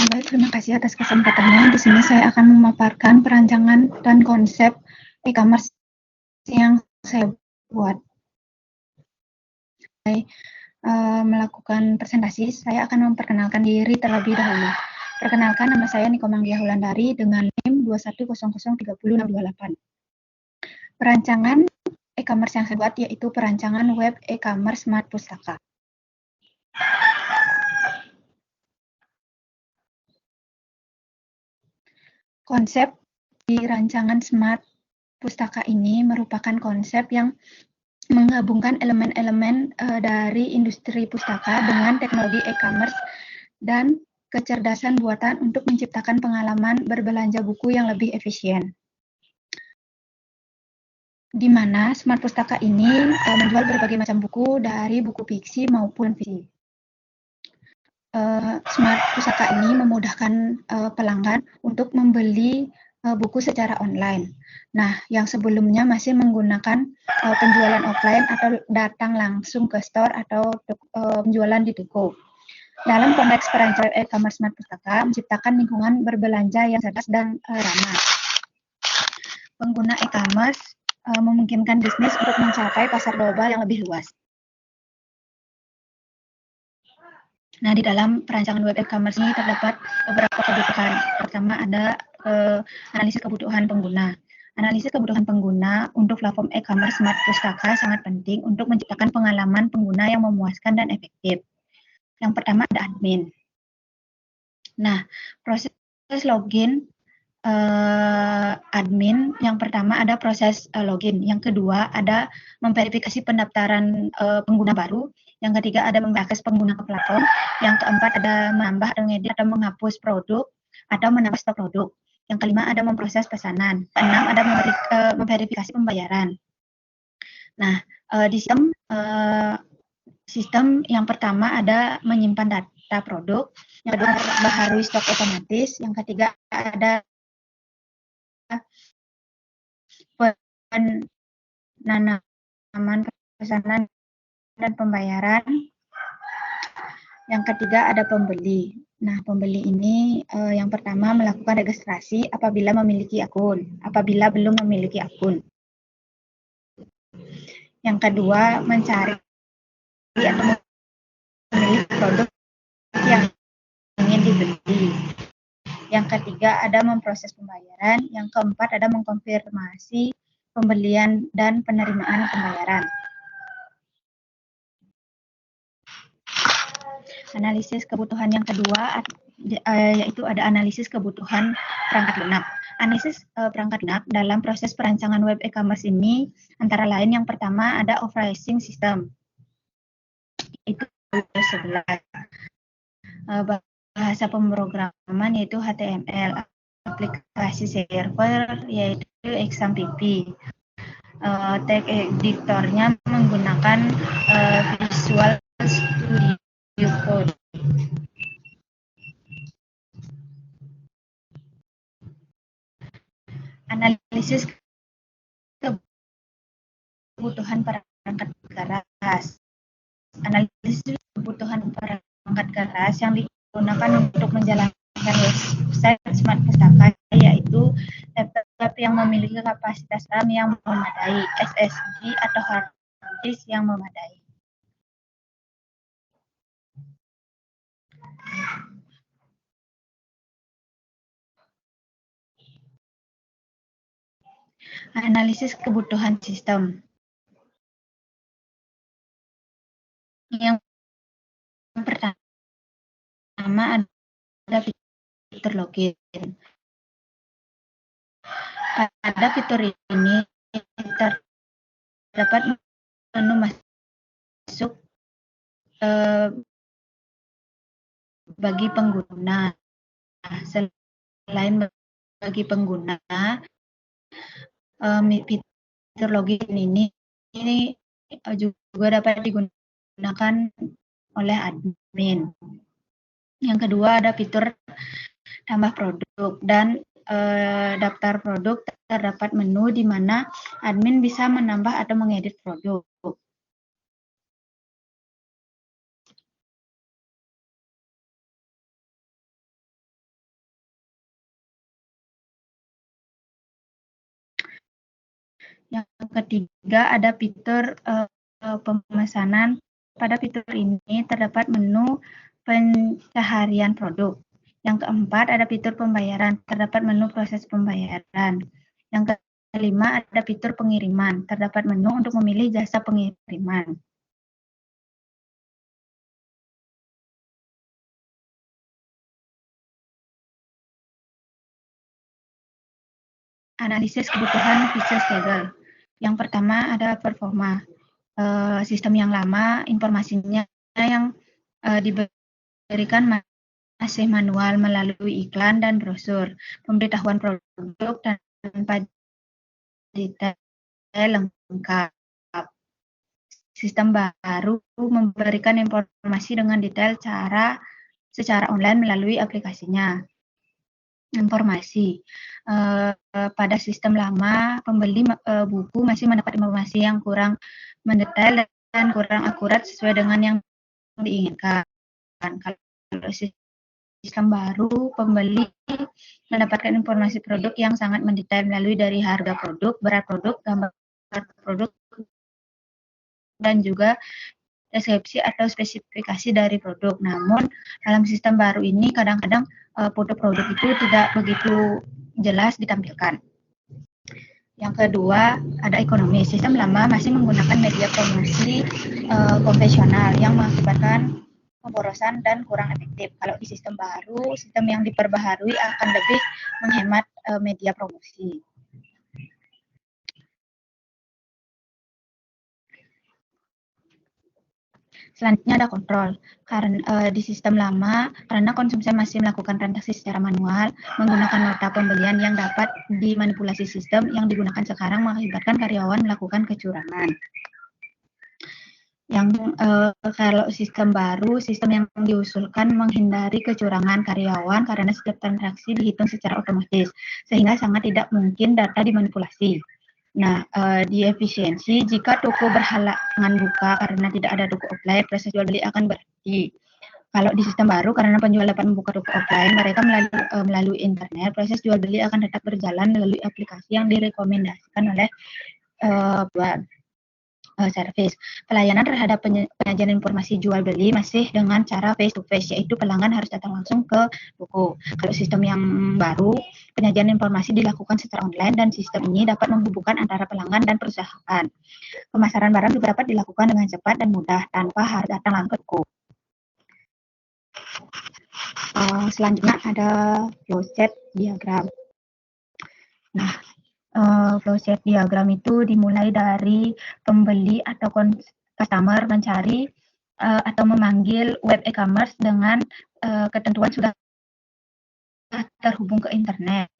Baik, terima kasih atas kesempatannya. Di sini saya akan memaparkan perancangan dan konsep e-commerce yang saya buat. Melakukan presentasi, saya akan memperkenalkan diri terlebih dahulu. Perkenalkan, nama saya Niko Manggia Hulandari dengan NIM 210030628. Perancangan e-commerce yang saya buat yaitu perancangan web e-commerce Smart Pustaka. Konsep di rancangan Smart Pustaka ini merupakan konsep yang menggabungkan elemen-elemen dari industri pustaka dengan teknologi e-commerce dan kecerdasan buatan untuk menciptakan pengalaman berbelanja buku yang lebih efisien. Di mana Smart Pustaka ini menjual berbagai macam buku dari buku fiksi maupun fiksi. Smart Pustaka ini memudahkan pelanggan untuk membeli buku secara online. Nah, yang sebelumnya masih menggunakan penjualan offline atau datang langsung ke store atau penjualan di toko. Dalam konteks perancangan e-commerce Smart Pustaka menciptakan lingkungan berbelanja yang cerdas dan ramah. Pengguna e-commerce memungkinkan bisnis untuk mencapai pasar global yang lebih luas. Nah, di dalam perancangan web e-commerce ini terdapat beberapa kebutuhan. Pertama ada analisis kebutuhan pengguna. Analisis kebutuhan pengguna untuk platform e-commerce Smart Pustaka sangat penting untuk menciptakan pengalaman pengguna yang memuaskan dan efektif. Yang pertama ada admin. Nah, proses login admin, yang pertama ada proses login. Yang kedua ada memverifikasi pendaftaran pengguna baru. Yang ketiga ada mengakses pengguna ke platform. Yang keempat ada menambah atau mengedit atau menghapus produk atau menambah stok produk. Yang kelima ada memproses pesanan. Keenam ada memverifikasi pembayaran. Nah, di sistem yang pertama ada menyimpan data produk. Yang kedua memperbaharui stok otomatis. Yang ketiga ada penanaman pesanan dan pembayaran. Yang ketiga ada pembeli. Nah, pembeli ini yang pertama melakukan registrasi apabila memiliki akun, apabila belum memiliki akun. Yang kedua mencari atau memilih produk yang ingin dibeli. Yang ketiga ada memproses pembayaran. Yang keempat ada mengkonfirmasi pembelian dan penerimaan pembayaran. Analisis kebutuhan yang kedua yaitu ada analisis kebutuhan perangkat lunak. Analisis perangkat lunak dalam proses perancangan web e-commerce ini antara lain yang pertama ada operating system. Itu 11. Bahasa pemrograman yaitu HTML, aplikasi server yaitu XAMPP. Tag editornya menggunakan Visual Studio Code. Analisis kebutuhan perangkat keras. Analisis kebutuhan perangkat keras yang digunakan untuk menjalankan website Smart Pustaka yaitu laptop yang memiliki kapasitas RAM yang memadai, SSD atau hard disk yang memadai. Analisis kebutuhan sistem. Yang pertama ada fitur login. Pada fitur ini terdapat menu masuk bagi pengguna. Selain bagi pengguna, fitur login ini juga dapat digunakan oleh admin. Yang kedua ada fitur tambah produk dan daftar produk. Terdapat menu di mana admin bisa menambah atau mengedit produk. Yang ketiga ada fitur pemesanan. Pada fitur ini terdapat menu pencaharian produk. Yang keempat ada fitur pembayaran. Terdapat menu proses pembayaran. Yang kelima ada fitur pengiriman. Terdapat menu untuk memilih jasa pengiriman. Analisis kebutuhan feature table. Yang pertama ada performa. Sistem yang lama, informasinya yang diberikan masih manual melalui iklan dan brosur, pemberitahuan produk tanpa detail lengkap. Sistem baru memberikan informasi dengan detail secara online melalui aplikasinya. Informasi. Pada sistem lama, pembeli buku masih mendapat informasi yang kurang mendetail dan kurang akurat sesuai dengan yang diinginkan. Kalau sistem baru, pembeli mendapatkan informasi produk yang sangat mendetail melalui dari harga produk, berat produk, gambar produk, dan juga deskripsi atau spesifikasi dari produk. Namun dalam sistem baru ini kadang-kadang foto produk itu tidak begitu jelas ditampilkan. Yang kedua ada ekonomi. Sistem lama masih menggunakan media promosi konvensional yang mengakibatkan pemborosan dan kurang efektif. Kalau di sistem baru, sistem yang diperbaharui akan lebih menghemat media promosi. Selanjutnya ada kontrol. Karena di sistem lama, karena konsumen masih melakukan transaksi secara manual, menggunakan nota pembelian yang dapat dimanipulasi sistem yang digunakan sekarang mengakibatkan karyawan melakukan kecurangan. Kalau sistem baru, sistem yang diusulkan menghindari kecurangan karyawan karena setiap transaksi dihitung secara otomatis, sehingga sangat tidak mungkin data dimanipulasi. Nah, di efisiensi, jika toko berhalangan buka karena tidak ada toko offline, proses jual beli akan berhenti. Kalau di sistem baru, karena penjual dapat membuka toko offline, mereka melalui internet, proses jual beli akan tetap berjalan melalui aplikasi yang direkomendasikan oleh service. Pelayanan terhadap penyajian informasi jual beli masih dengan cara face to face, yaitu pelanggan harus datang langsung ke toko. Kalau sistem yang baru, penyajian informasi dilakukan secara online dan sistem ini dapat menghubungkan antara pelanggan dan perusahaan. Pemasaran barang juga dapat dilakukan dengan cepat dan mudah tanpa harus datang langsung ke toko. Selanjutnya ada flowchart diagram. Nah, flowchart diagram itu dimulai dari pembeli atau customer mencari atau memanggil web e-commerce dengan ketentuan sudah terhubung ke internet.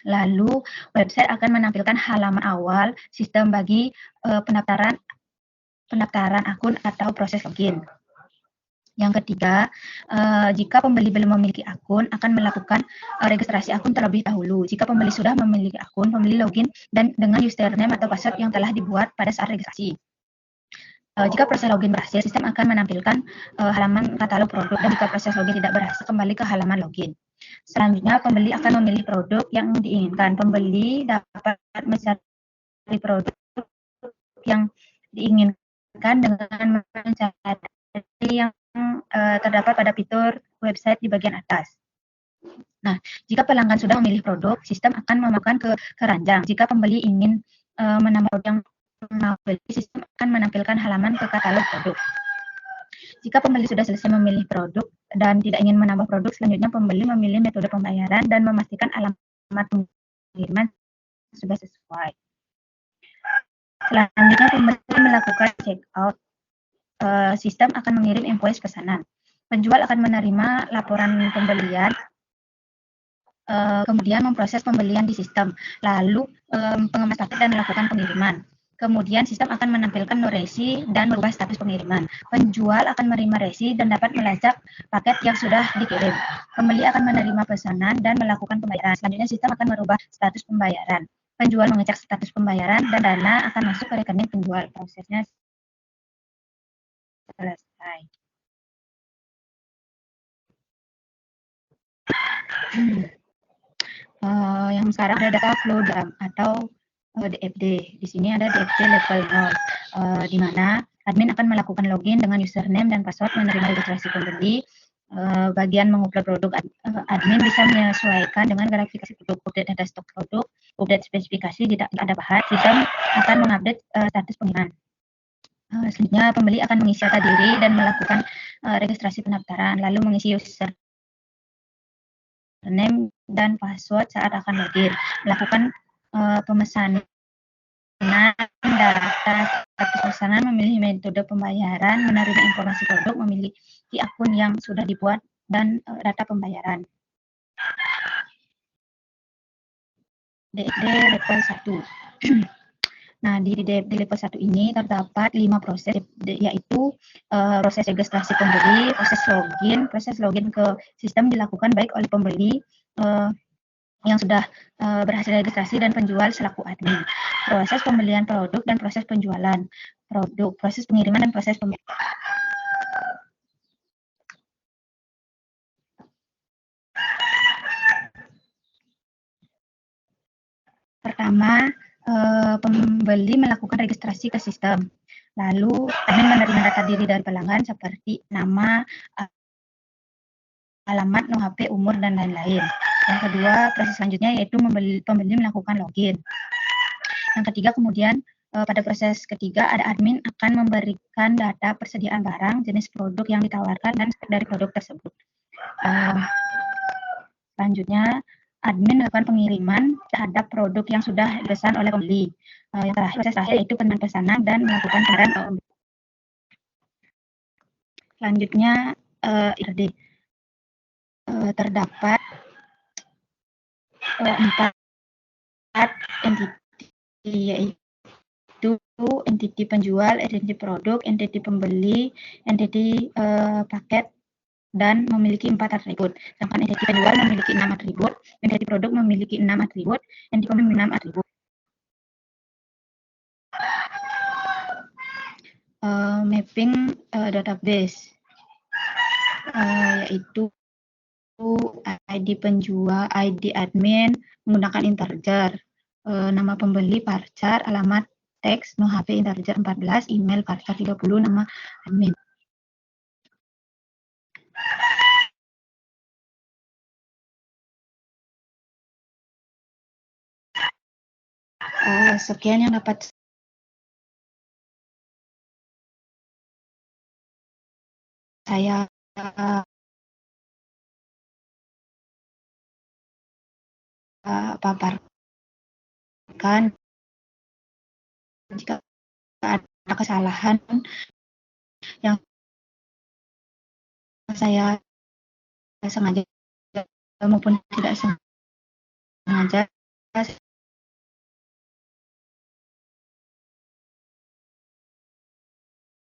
Lalu website akan menampilkan halaman awal sistem bagi pendaftaran akun atau proses login. Yang ketiga, jika pembeli belum memiliki akun, akan melakukan registrasi akun terlebih dahulu. Jika pembeli sudah memiliki akun, pembeli login dan dengan username atau password yang telah dibuat pada saat registrasi. Jika proses login berhasil, sistem akan menampilkan halaman katalog produk, dan jika proses login tidak berhasil, kembali ke halaman login. Selanjutnya, pembeli akan memilih produk yang diinginkan. Pembeli dapat mencari produk yang diinginkan dengan mencari yang terdapat pada fitur website di bagian atas. Nah, jika pelanggan sudah memilih produk, sistem akan memasukkan ke keranjang. Jika pembeli ingin menambah produk yang mau beli, sistem akan menampilkan halaman ke katalog produk. Jika pembeli sudah selesai memilih produk dan tidak ingin menambah produk, selanjutnya pembeli memilih metode pembayaran dan memastikan alamat pengiriman sudah sesuai. Selanjutnya pembeli melakukan check out. Sistem akan mengirim invoice pesanan. Penjual akan menerima laporan pembelian, kemudian memproses pembelian di sistem, lalu pengemas paket dan melakukan pengiriman. Kemudian sistem akan menampilkan no resi dan merubah status pengiriman. Penjual akan menerima resi dan dapat melacak paket yang sudah dikirim. Pembeli akan menerima pesanan dan melakukan pembayaran. Selanjutnya sistem akan merubah status pembayaran. Penjual mengecek status pembayaran dan dana akan masuk ke rekening penjual. Prosesnya selesai. Yang sekarang ada data flow diagram atau DFD. Di sini ada DFD level 0, di mana admin akan melakukan login dengan username dan password, menerima registrasi pembeli. Bagian mengupload produk, admin bisa menyesuaikan dengan gratifikasi produk, update data stok produk, update spesifikasi, tidak ada bahan. Sistem akan mengupdate status pengiriman. Selanjutnya pembeli akan mengisi data diri dan melakukan registrasi pendaftaran, lalu mengisi username dan password saat akan login, melakukan pemesanan data status pesanan, memilih metode pembayaran, menerima informasi produk, memiliki akun yang sudah dibuat, dan data pembayaran. DFD level 1. Nah, di DFD level 1 ini terdapat 5 proses, yaitu proses registrasi pembeli, proses login. Proses login ke sistem dilakukan baik oleh pembeli yang sudah berhasil registrasi dan penjual selaku admin. Proses pembelian produk dan proses penjualan produk, proses pengiriman dan proses pembelian. Pertama, pembeli melakukan registrasi ke sistem. Lalu, admin menerima data diri dari pelanggan seperti nama, alamat, nomor HP, umur, dan lain-lain. Yang kedua, proses selanjutnya yaitu pembeli melakukan login. Yang ketiga, kemudian pada proses ketiga, ada admin akan memberikan data persediaan barang, jenis produk yang ditawarkan, dan spek dari produk tersebut. Selanjutnya, admin melakukan pengiriman terhadap produk yang sudah dipesan oleh pembeli. Yang terakhir, proses terakhir yaitu penerimaan pesanan dan melakukan pembayaran. Selanjutnya, IRD. Terdapat 4 entiti, yaitu entiti penjual, entiti produk, entiti pembeli, entiti paket, dan memiliki 4 atribut. Sedangkan entiti penjual memiliki 6 atribut, entiti produk memiliki 6 atribut, entiti pembeli 6 atribut. Mapping database, yaitu ID penjual, ID admin menggunakan integer, nama pembeli varchar, alamat teks, no HP integer 14, email varchar 30, nama admin. Sekian yang dapat saya paparkan. Jika ada kesalahan yang saya sengaja maupun tidak sengaja,